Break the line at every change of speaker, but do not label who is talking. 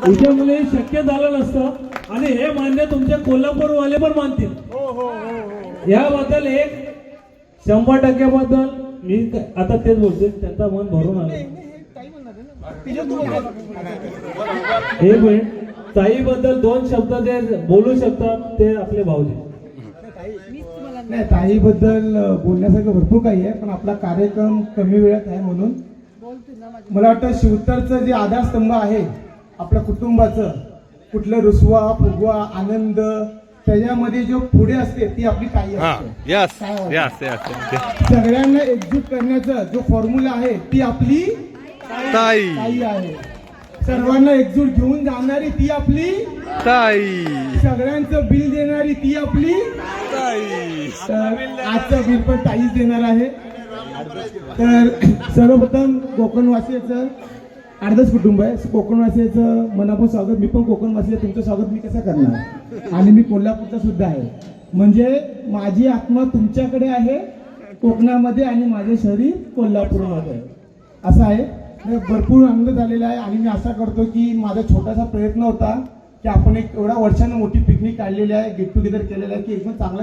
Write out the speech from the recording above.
तुझ्यामुळे शक्य झालं नसतं आणि हे मान्य तुमच्या कोल्हापूरवाले पण मानतील। याबद्दल एक 100% बद्दल मी आता तेच बोलतोय, त्यांचा मन भरून आलं। हे पण ताई बद्दल 2 शब्द जे बोलू शकतात ते आपले भाऊजी।
नाही, ताई बद्दल बोलण्यासारखं भरपूर काही आहे, पण आपला कार्यक्रम कमी वेळात आहे म्हणून मला वाटतं शिवतरचं जे आधारस्तंभ आहे आपल्या कुटुंबाचं, कुठलं रुसवा फुगवा आनंद त्याच्यामध्ये जो पुढे असते ती आपली ताई असते। सगळ्यांना एकजूट करण्याचा जो फॉर्म्युला आहे ती आपली ताई आहे। सर्वांना एकजूट घेऊन जाणारी ती आपली ताई, सगळ्यांचं बिल देणारी ती आपली ताई। तर आजचं बिल पण ताईच देणार आहे। तर सर्वप्रथम कोकणवासियाचं अर्धच कुटुंब आहे, कोकणवासियाचं मनापासून स्वागत। मी पण कोकणवासी आहे, तुमचं स्वागत मी कसं करणार, आणि मी कोल्हापूरचा सुद्धा आहे। म्हणजे माझी आत्मा तुमच्याकडे आहे कोकणामध्ये आणि माझे शरीर कोल्हापूरमध्ये असं आहे। भरपूर आनंद झालेला आहे आणि मी आशा करतो की माझा छोटासा प्रयत्न होता की आपण एक एवढ्या वर्षांनी मोठी पिकनिक काढलेली आहे, गेट टुगेदर केलेलं आहे की एकदम चांगला